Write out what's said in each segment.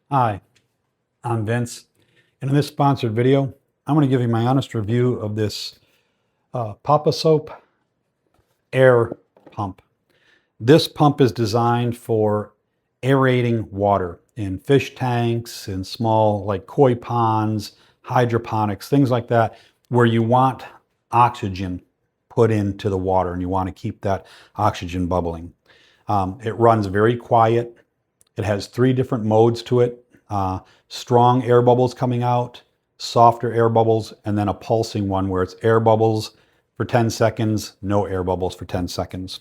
Hi, I'm Vince, and in this sponsored video, I'm going to give you my honest review of this POPOSOAP air pump. This pump is designed for aerating water in fish tanks, in small like koi ponds, hydroponics, things like that, where you want oxygen put into the water and you want to keep that oxygen bubbling. It runs very quiet. It has 3 different modes to it. Strong air bubbles coming out, softer air bubbles, and then a pulsing one where it's air bubbles for 10 seconds, no air bubbles for 10 seconds.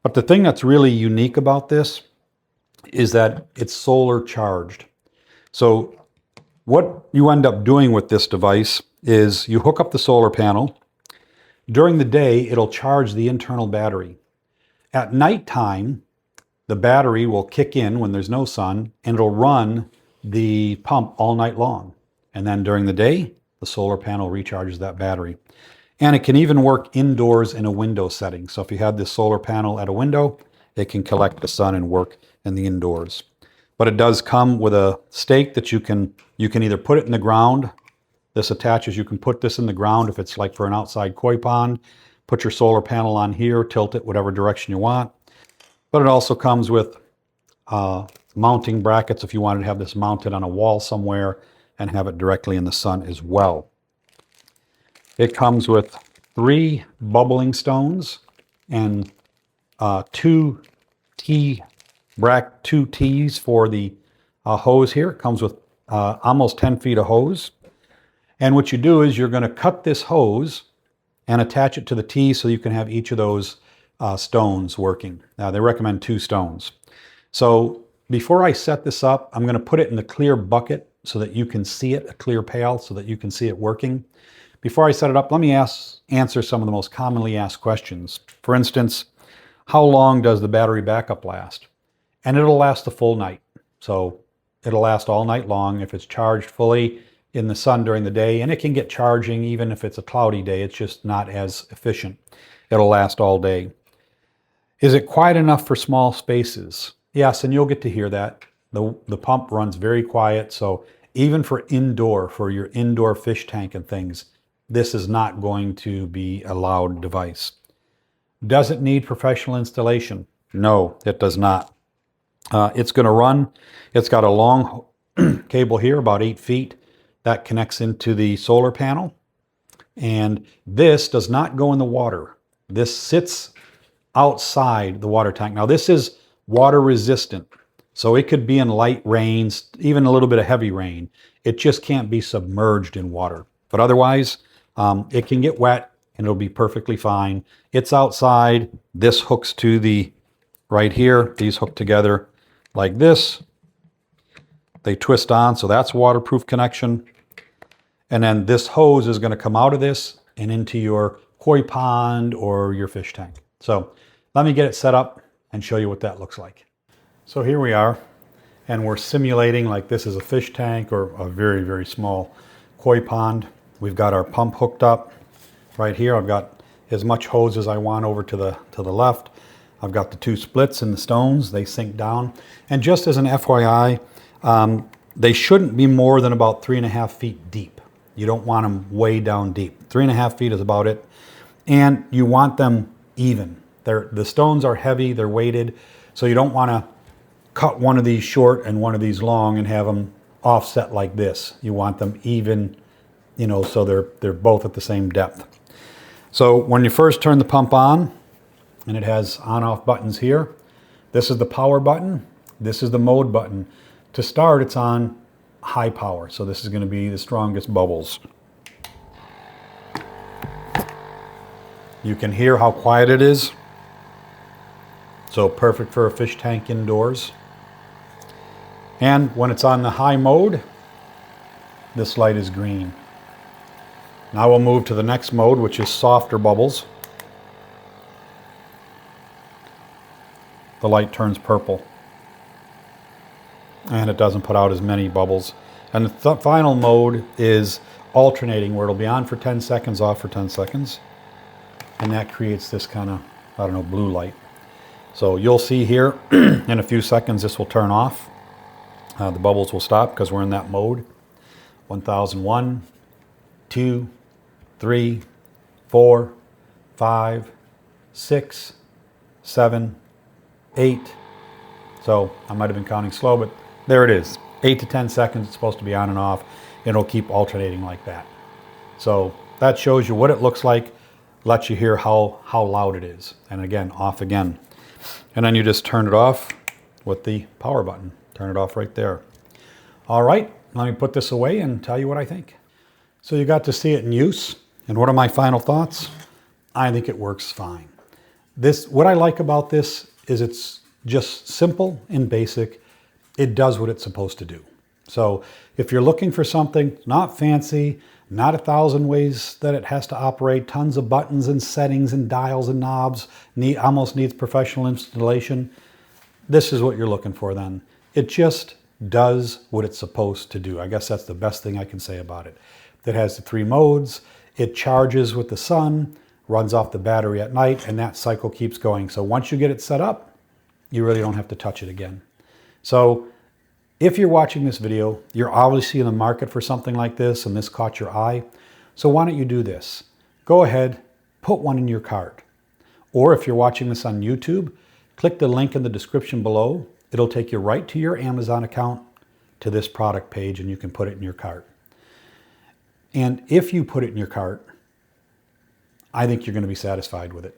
But the thing that's really unique about this is that it's solar charged. So what you end up doing with this device is you hook up the solar panel. During the day, it'll charge the internal battery. At nighttime, the battery will kick in when there's no sun, and it'll run the pump all night long. And then during the day, the solar panel recharges that battery. And it can even work indoors in a window setting. So if you have this solar panel at a window, it can collect the sun and work in the indoors. But it does come with a stake that you can either put it in the ground. This attaches, you can put this in the ground if it's like for an outside koi pond. Put your solar panel on here, tilt it whatever direction you want. But it also comes with mounting brackets if you wanted to have this mounted on a wall somewhere and have it directly in the sun as well. It comes with 3 bubbling stones and 2 T's for the hose here. It comes with almost 10 feet of hose. And what you do is you're going to cut this hose and attach it to the T so you can have each of those stones working. They recommend 2 stones. So before I set this up, I'm going to put it in the clear bucket so that you can see it, a clear pail so that you can see it working. Before I set it up, let me answer some of the most commonly asked questions. For instance, how long does the battery backup last? And it'll last the full night. So it'll last all night long if it's charged fully in the sun during the day, and it can get charging even if it's a cloudy day. It's just not as efficient. It'll last all day. Is it quiet enough for small spaces? Yes, and you'll get to hear that. The pump runs very quiet, so even for your indoor fish tank and things, this is not going to be a loud device. Does it need professional installation? No, it does not. It's going to run. It's got a long cable here, about 8 feet, that connects into the solar panel. And this does not go in the water. This sits outside the water tank. Now this is water resistant, so it could be in light rains, even a little bit of heavy rain. It just can't be submerged in water. But otherwise, it can get wet and it'll be perfectly fine. It's outside. This hooks to the right here. These hook together like this. They twist on, so that's waterproof connection. And then this hose is going to come out of this and into your koi pond or your fish tank. So let me get it set up and show you what that looks like. So here we are, and we're simulating like this is a fish tank or a very, very small koi pond. We've got our pump hooked up right here. I've got as much hose as I want over to the left. I've got the 2 splits in the stones. They sink down. And just as an FYI, they shouldn't be more than about 3.5 feet deep. You don't want them way down deep. 3.5 feet is about it. And you want them even. The stones are heavy, they're weighted, so you don't want to cut one of these short and one of these long and have them offset like this. You want them even, so they're both at the same depth. So when you first turn the pump on, and it has on-off buttons here, this is the power button, this is the mode button. To start, it's on high power, so this is going to be the strongest bubbles. You can hear how quiet it is. So perfect for a fish tank indoors. And when it's on the high mode, this light is green. Now we'll move to the next mode, which is softer bubbles. The light turns purple. And it doesn't put out as many bubbles. And the final mode is alternating, where it'll be on for 10 seconds, off for 10 seconds. And that creates this kind of, blue light. So you'll see here in a few seconds this will turn off. The bubbles will stop because we're in that mode. 1001, 2, 3, 4, 5, 6, 7, 8. So I might have been counting slow, but there it is. 8 to 10 seconds, it's supposed to be on and off. It'll keep alternating like that. So that shows you what it looks like, lets you hear how loud it is. And again, off again. And then you just turn it off with the power button. Turn it off right there. All right, let me put this away and tell you what I think. So you got to see it in use. And what are my final thoughts? I think it works fine. What I like about this is it's just simple and basic. It does what it's supposed to do. So if you're looking for something not fancy, not 1,000 ways that it has to operate, tons of buttons and settings and dials and knobs, almost needs professional installation, this is what you're looking for then. It just does what it's supposed to do. I guess that's the best thing I can say about it. It has the 3 modes. It charges with the sun, runs off the battery at night, and that cycle keeps going. So once you get it set up, you really don't have to touch it again. So if you're watching this video, you're obviously in the market for something like this and this caught your eye. So why don't you do this? Go ahead, put one in your cart. Or if you're watching this on YouTube, click the link in the description below. It'll take you right to your Amazon account to this product page and you can put it in your cart. And if you put it in your cart, I think you're going to be satisfied with it.